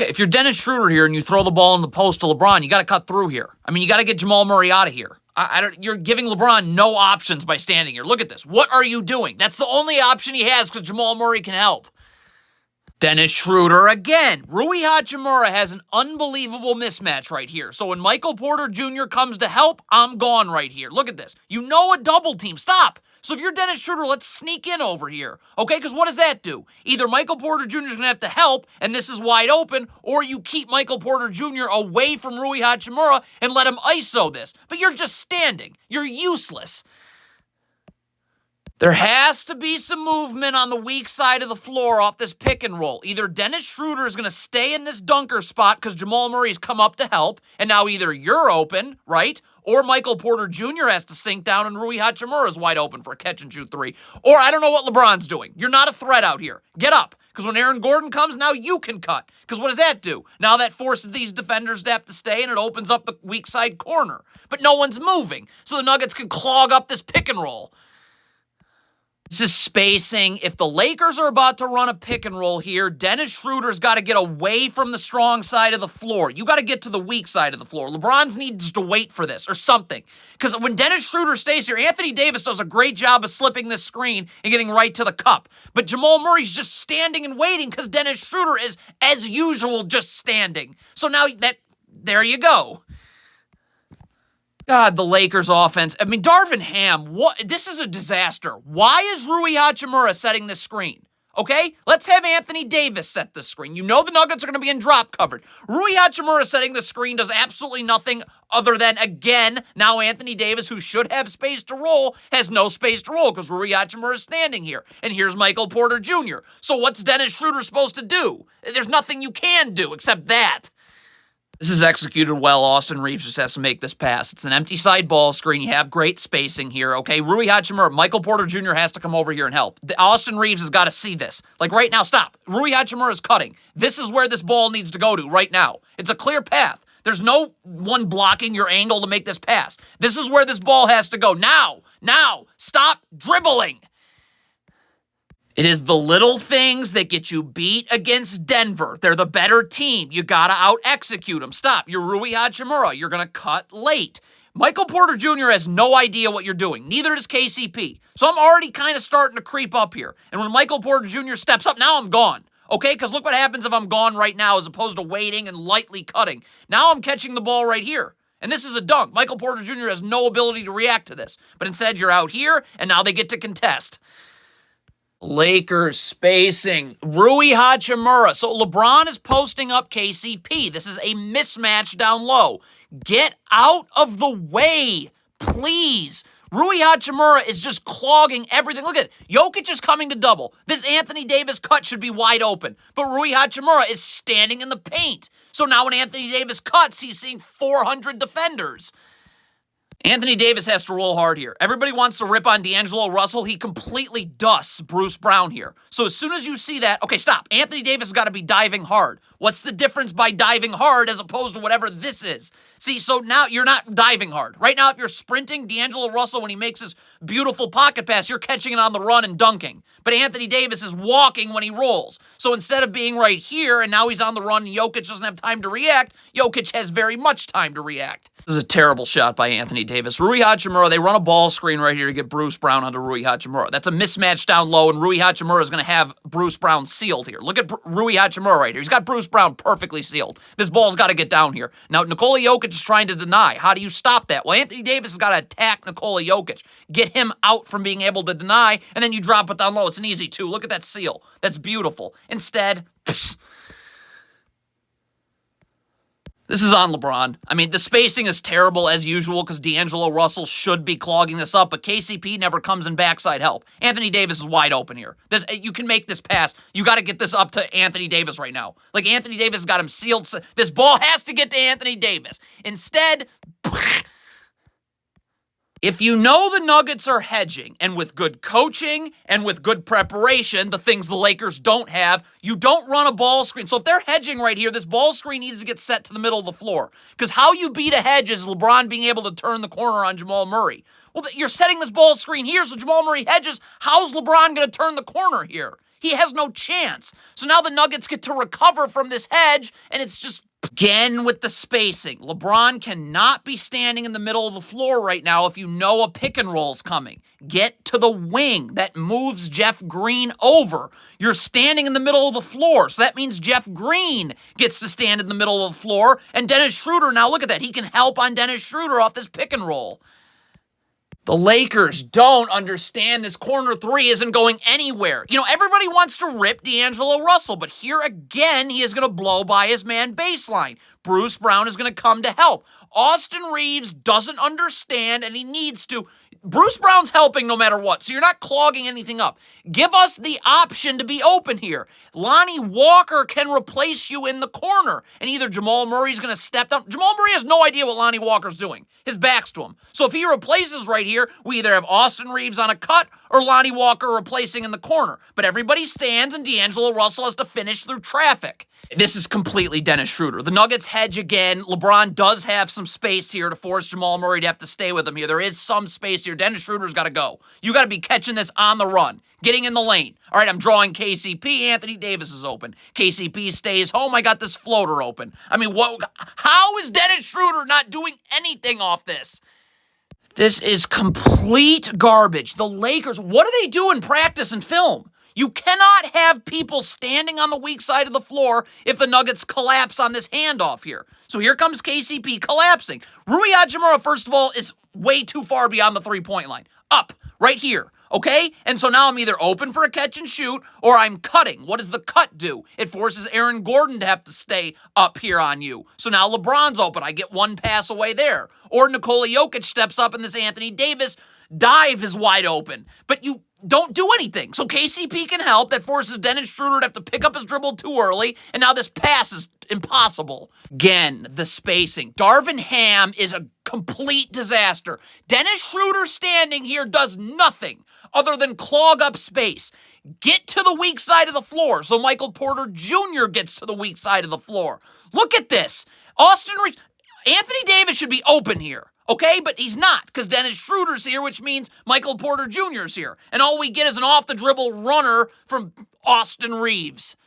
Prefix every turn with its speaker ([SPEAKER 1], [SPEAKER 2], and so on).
[SPEAKER 1] Okay, if you're Dennis Schroeder here and you throw the ball in the post to LeBron, you got to cut through here. I mean, you got to get Jamal Murray out of here. You're giving LeBron no options by standing here. Look at this. What are you doing? That's the only option he has because Jamal Murray can help. Dennis Schroeder again. Rui Hachimura has an unbelievable mismatch right here. So when Michael Porter Jr. comes to help, I'm gone right here. Look at this. You know a double team. Stop. So if you're Dennis Schroeder, let's sneak in over here, okay? Because what does that do? Either Michael Porter Jr. is going to have to help, and this is wide open, or you keep Michael Porter Jr. away from Rui Hachimura and let him ISO this. But you're just standing. You're useless. There has to be some movement on the weak side of the floor off this pick and roll. Either Dennis Schroeder is going to stay in this dunker spot because Jamal Murray's come up to help, and now either you're open, right? Or Michael Porter Jr. has to sink down and Rui Hachimura is wide open for a catch-and-shoot three. Or I don't know what LeBron's doing. You're not a threat out here. Get up. Because when Aaron Gordon comes, now you can cut. Because what does that do? Now that forces these defenders to have to stay, and it opens up the weak side corner. But no one's moving. So the Nuggets can clog up this pick and roll. This is spacing. If the Lakers are about to run a pick and roll here, Dennis Schroeder's got to get away from the strong side of the floor. You got to get to the weak side of the floor. LeBron needs to wait for this or something. Because when Dennis Schroeder stays here, Anthony Davis does a great job of slipping this screen and getting right to the cup. But Jamal Murray's just standing and waiting because Dennis Schroeder is, as usual, just standing. So now there you go. God, the Lakers offense. I mean, Darvin Ham, this is a disaster. Why is Rui Hachimura setting this screen? Okay? Let's have Anthony Davis set the screen. You know the Nuggets are going to be in drop coverage. Rui Hachimura setting the screen does absolutely nothing other than, again, now Anthony Davis, who should have space to roll, has no space to roll because Rui Hachimura is standing here. And here's Michael Porter Jr. So what's Dennis Schroeder supposed to do? There's nothing you can do except that. This is executed well. Austin Reeves just has to make this pass. It's an empty side ball screen. You have great spacing here, okay? Rui Hachimura, Michael Porter Jr. has to come over here and help. Austin Reeves has got to see this. Like right now, stop. Rui Hachimura is cutting. This is where this ball needs to go to right now. It's a clear path. There's no one blocking your angle to make this pass. This is where this ball has to go. Now, stop dribbling. It is the little things that get you beat against Denver. They're the better team. You got to out-execute them. Stop. You're Rui Hachimura. You're going to cut late. Michael Porter Jr. has no idea what you're doing. Neither does KCP. So I'm already kind of starting to creep up here. And when Michael Porter Jr. steps up, now I'm gone. Okay? Because look what happens if I'm gone right now as opposed to waiting and lightly cutting. Now I'm catching the ball right here. And this is a dunk. Michael Porter Jr. has no ability to react to this. But instead, you're out here, and now they get to contest. Lakers spacing. Rui Hachimura. So LeBron is posting up KCP. This is a mismatch down low. Get out of the way, please. Rui Hachimura is just clogging everything. Look at it. Jokic is coming to double. This Anthony Davis cut should be wide open. But Rui Hachimura is standing in the paint. So now when Anthony Davis cuts, he's seeing 400 defenders. Anthony Davis has to roll hard here. Everybody wants to rip on D'Angelo Russell. He completely dusts Bruce Brown here. So as soon as you see that, okay, stop. Anthony Davis has got to be diving hard. What's the difference by diving hard as opposed to whatever this is? See, so now you're not diving hard. Right now, if you're sprinting, D'Angelo Russell, when he makes his beautiful pocket pass, you're catching it on the run and dunking. But Anthony Davis is walking when he rolls. So instead of being right here, and now he's on the run, and Jokic doesn't have time to react, Jokic has very much time to react. This is a terrible shot by Anthony Davis. Rui Hachimura, they run a ball screen right here to get Bruce Brown onto Rui Hachimura. That's a mismatch down low, and Rui Hachimura is going to have Bruce Brown sealed here. Look at Rui Hachimura right here. He's got Bruce Brown perfectly sealed. This ball's got to get down here. Now, Nikola Jokic is trying to deny. How do you stop that? Well, Anthony Davis has got to attack Nikola Jokic. Get him out from being able to deny, and then you drop it down low. It's an easy two. Look at that seal. That's beautiful. Instead, this is on LeBron. I mean, the spacing is terrible as usual because D'Angelo Russell should be clogging this up, but KCP never comes in backside help. Anthony Davis is wide open here. You can make this pass. You got to get this up to Anthony Davis right now. Like, Anthony Davis got him sealed. This ball has to get to Anthony Davis. Instead, if you know the Nuggets are hedging, and with good coaching and with good preparation, the things the Lakers don't have, you don't run a ball screen. So if they're hedging right here, this ball screen needs to get set to the middle of the floor. Because how you beat a hedge is LeBron being able to turn the corner on Jamal Murray. Well, you're setting this ball screen here, so Jamal Murray hedges. How's LeBron going to turn the corner here? He has no chance. So now the Nuggets get to recover from this hedge, and it's just again with the spacing. LeBron cannot be standing in the middle of the floor right now if you know a pick and roll's coming. Get to the wing. That moves Jeff Green over. You're standing in the middle of the floor, so that means Jeff Green gets to stand in the middle of the floor, and Dennis Schroeder, now look at that. He can help on Dennis Schroeder off this pick and roll. The Lakers don't understand this corner three isn't going anywhere. You know, everybody wants to rip D'Angelo Russell, but here again, he is going to blow by his man baseline. Bruce Brown is going to come to help. Austin Reeves doesn't understand, and he needs to. Bruce Brown's helping no matter what, so you're not clogging anything up. Give us the option to be open here. Lonnie Walker can replace you in the corner, and either Jamal Murray's going to step down. Jamal Murray has no idea what Lonnie Walker's doing. His back's to him. So if he replaces right here, we either have Austin Reeves on a cut or Lonnie Walker replacing in the corner. But everybody stands, and D'Angelo Russell has to finish through traffic. This is completely Dennis Schroeder. The Nuggets hedge again. LeBron does have some space here to force Jamal Murray to have to stay with him here. There is some space here. Dennis Schroeder's got to go. You got to be catching this on the run, getting in the lane. All right, I'm drawing KCP. Anthony Davis is open. KCP stays home. I got this floater open. I mean, how is Dennis Schroeder not doing anything off this? This is complete garbage. The Lakers, what do they do in practice and film? You cannot have people standing on the weak side of the floor if the Nuggets collapse on this handoff here. So here comes KCP collapsing. Rui Hachimura, first of all, is way too far beyond the three-point line. Up, right here, okay? And so now I'm either open for a catch and shoot or I'm cutting. What does the cut do? It forces Aaron Gordon to have to stay up here on you. So now LeBron's open. I get one pass away there. Or Nikola Jokic steps up and this Anthony Davis dive is wide open. But you don't do anything. So KCP can help. That forces Dennis Schroeder to have to pick up his dribble too early, and now this pass is impossible. Again, the spacing. Darvin Ham is a complete disaster. Dennis Schroeder standing here does nothing other than clog up space. Get to the weak side of the floor so Michael Porter Jr. gets to the weak side of the floor. Look at this. Anthony Davis should be open here. Okay, but he's not, because Dennis Schroeder's here, which means Michael Porter Jr.'s here. And all we get is an off-the-dribble runner from Austin Reeves.